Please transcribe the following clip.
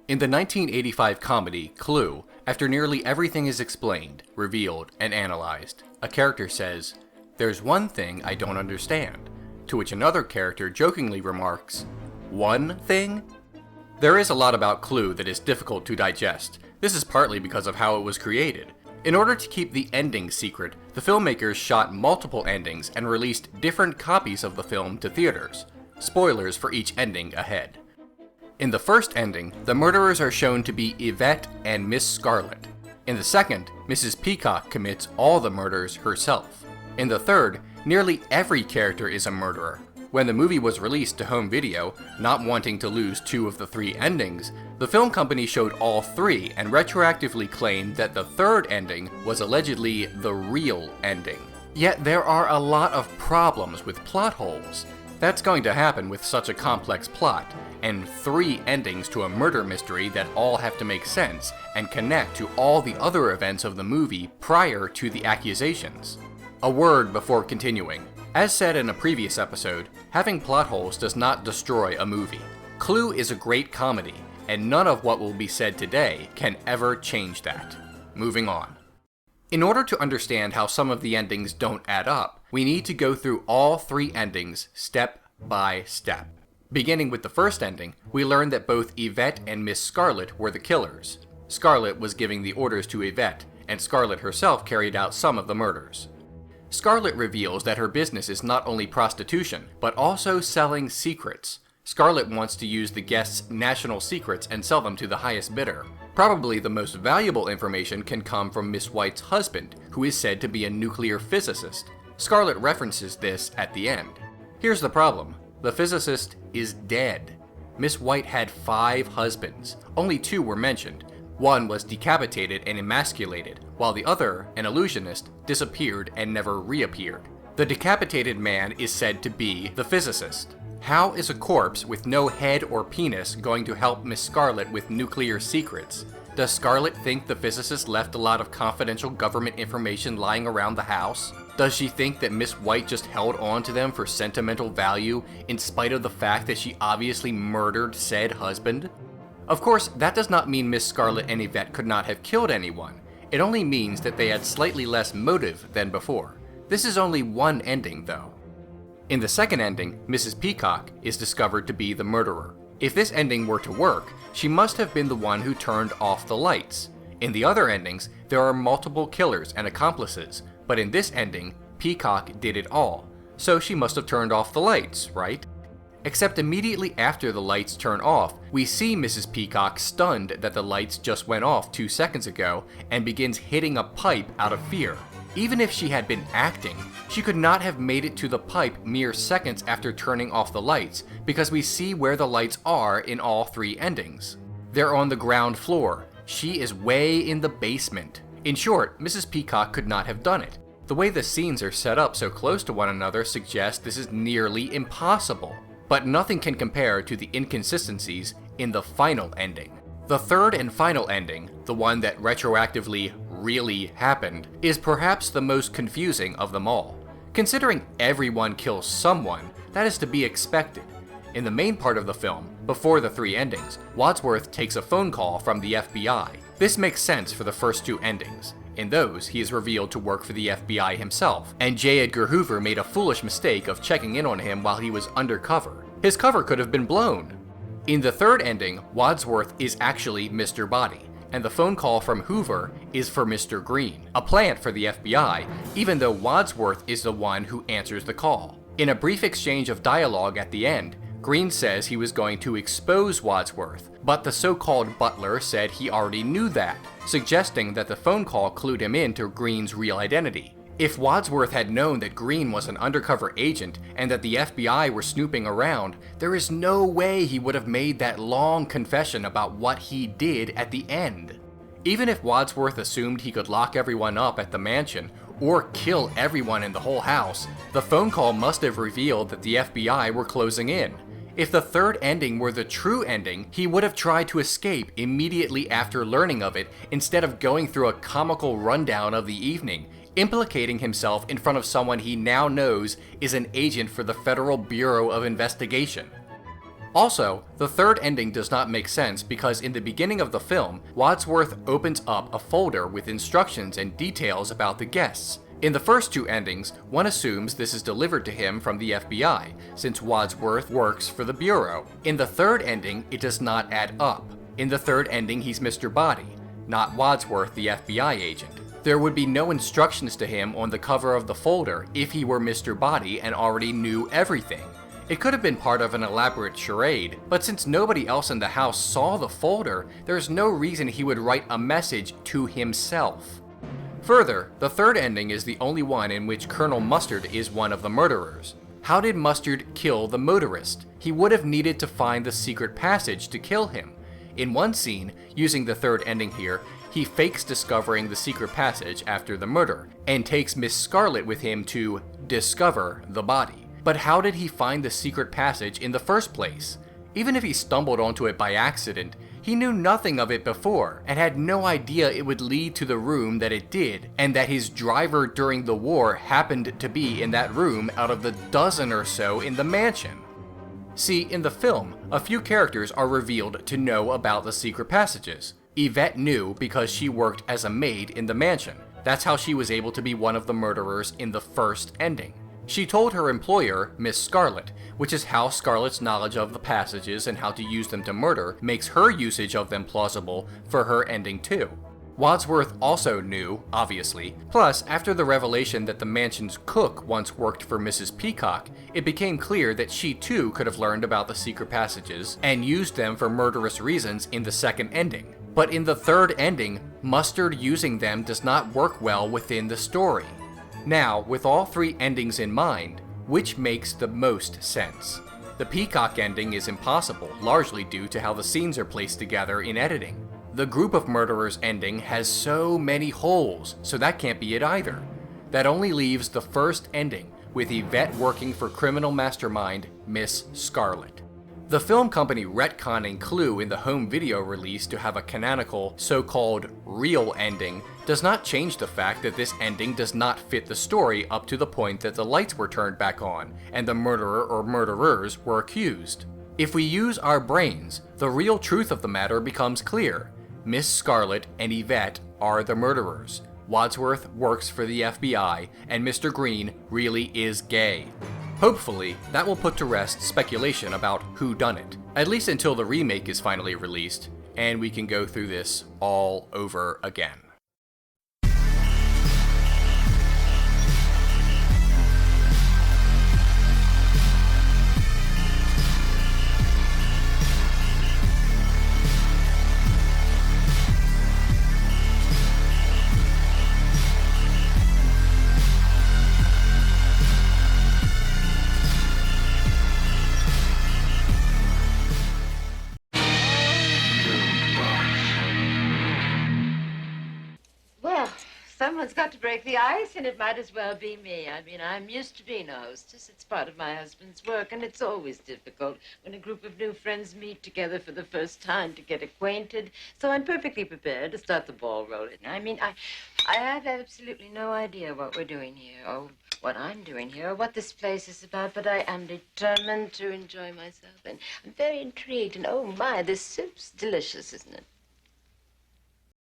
In the 1985 comedy Clue, after nearly everything is explained, revealed, and analyzed, a character says, "There's one thing I don't understand," to which another character jokingly remarks, "One thing?" There is a lot about Clue that is difficult to digest. This is partly because of how it was created. In order to keep the ending secret, the filmmakers shot multiple endings and released different copies of the film to theaters. Spoilers for each ending ahead. In the first ending, the murderers are shown to be Yvette and Miss Scarlet. In the second, Mrs. Peacock commits all the murders herself. In the third, nearly every character is a murderer. When the movie was released to home video, not wanting to lose two of the three endings, the film company showed all three and retroactively claimed that the third ending was allegedly the real ending. Yet there are a lot of problems with plot holes. That's going to happen with such a complex plot, and three endings to a murder mystery that all have to make sense and connect to all the other events of the movie prior to the accusations. A word before continuing. As said in a previous episode, having plot holes does not destroy a movie. Clue is a great comedy, and none of what will be said today can ever change that. Moving on. In order to understand how some of the endings don't add up, we need to go through all three endings step by step. Beginning with the first ending, we learn that both Yvette and Miss Scarlet were the killers. Scarlet was giving the orders to Yvette, and Scarlet herself carried out some of the murders. Scarlet reveals that her business is not only prostitution, but also selling secrets. Scarlet wants to use the guests' national secrets and sell them to the highest bidder. Probably the most valuable information can come from Miss White's husband, who is said to be a nuclear physicist. Scarlet references this at the end. Here's the problem. The physicist is dead. Miss White had 5 husbands. Only 2 were mentioned. One was decapitated and emasculated, while the other, an illusionist, disappeared and never reappeared. The decapitated man is said to be the physicist. How is a corpse with no head or penis going to help Miss Scarlet with nuclear secrets? Does Scarlet think the physicist left a lot of confidential government information lying around the house? Does she think that Miss White just held on to them for sentimental value in spite of the fact that she obviously murdered said husband? Of course, that does not mean Miss Scarlet and Yvette could not have killed anyone. It only means that they had slightly less motive than before. This is only one ending, though. In the second ending, Mrs. Peacock is discovered to be the murderer. If this ending were to work, she must have been the one who turned off the lights. In the other endings, there are multiple killers and accomplices, but in this ending, Peacock did it all, so she must have turned off the lights, right? Except immediately after the lights turn off, we see Mrs. Peacock stunned that the lights just went off 2 seconds ago and begins hitting a pipe out of fear. Even if she had been acting, she could not have made it to the pipe mere seconds after turning off the lights, because we see where the lights are in all 3 endings. They're on the ground floor. She is way in the basement. In short, Mrs. Peacock could not have done it. The way the scenes are set up so close to one another suggests this is nearly impossible. But nothing can compare to the inconsistencies in the final ending. The third and final ending, the one that retroactively really happened, is perhaps the most confusing of them all. Considering everyone kills someone, that is to be expected. In the main part of the film, before the 3 endings, Wadsworth takes a phone call from the FBI. This makes sense for the first 2 endings. In those, he is revealed to work for the FBI himself, and J. Edgar Hoover made a foolish mistake of checking in on him while he was undercover. His cover could have been blown. In the third ending, Wadsworth is actually Mr. Body, and the phone call from Hoover is for Mr. Green, a plant for the FBI, even though Wadsworth is the one who answers the call. In a brief exchange of dialogue at the end, Green says he was going to expose Wadsworth, but the so-called butler said he already knew that, suggesting that the phone call clued him into Green's real identity. If Wadsworth had known that Green was an undercover agent and that the FBI were snooping around, there is no way he would have made that long confession about what he did at the end. Even if Wadsworth assumed he could lock everyone up at the mansion or kill everyone in the whole house, the phone call must have revealed that the FBI were closing in. If the third ending were the true ending, he would have tried to escape immediately after learning of it instead of going through a comical rundown of the evening, implicating himself in front of someone he now knows is an agent for the Federal Bureau of Investigation. Also, the third ending does not make sense because in the beginning of the film, Wadsworth opens up a folder with instructions and details about the guests. In the first two endings, one assumes this is delivered to him from the FBI, since Wadsworth works for the Bureau. In the third ending, it does not add up. In the third ending, he's Mr. Body, not Wadsworth, the FBI agent. There would be no instructions to him on the cover of the folder if he were Mr. Body and already knew everything. It could have been part of an elaborate charade, but since nobody else in the house saw the folder, there's no reason he would write a message to himself. Further, the third ending is the only one in which Colonel Mustard is one of the murderers. How did Mustard kill the motorist? He would have needed to find the secret passage to kill him. In one scene, using the third ending here, he fakes discovering the secret passage after the murder, and takes Miss Scarlet with him to discover the body. But how did he find the secret passage in the first place? Even if he stumbled onto it by accident, he knew nothing of it before, and had no idea it would lead to the room that it did, and that his driver during the war happened to be in that room out of the dozen or so in the mansion. See, in the film, a few characters are revealed to know about the secret passages. Yvette knew because she worked as a maid in the mansion. That's how she was able to be one of the murderers in the first ending. She told her employer, Miss Scarlet, which is how Scarlet's knowledge of the passages and how to use them to murder makes her usage of them plausible for her ending too. Wadsworth also knew, obviously, plus after the revelation that the mansion's cook once worked for Mrs. Peacock, it became clear that she too could have learned about the secret passages and used them for murderous reasons in the second ending. But in the third ending, Mustard using them does not work well within the story. Now, with all three endings in mind, which makes the most sense? The Peacock ending is impossible, largely due to how the scenes are placed together in editing. The Group of Murderers ending has so many holes, so that can't be it either. That only leaves the first ending, with Yvette working for criminal mastermind Miss Scarlet. The film company retconning Clue in the home video release to have a canonical, so-called real ending does not change the fact that this ending does not fit the story up to the point that the lights were turned back on and the murderer or murderers were accused. If we use our brains, the real truth of the matter becomes clear. Miss Scarlet and Yvette are the murderers. Wadsworth works for the FBI, and Mr. Green really is gay. Hopefully, that will put to rest speculation about who done it, at least until the remake is finally released, and we can go through this all over again. Someone's got to break the ice, and it might as well be me. I mean, I'm used to being a hostess. It's part of my husband's work, and it's always difficult when a group of new friends meet together for the first time to get acquainted. So I'm perfectly prepared to start the ball rolling. I mean, I have absolutely no idea what we're doing here, or what I'm doing here, or what this place is about, but I am determined to enjoy myself, and I'm very intrigued, and oh my, this soup's delicious, isn't it?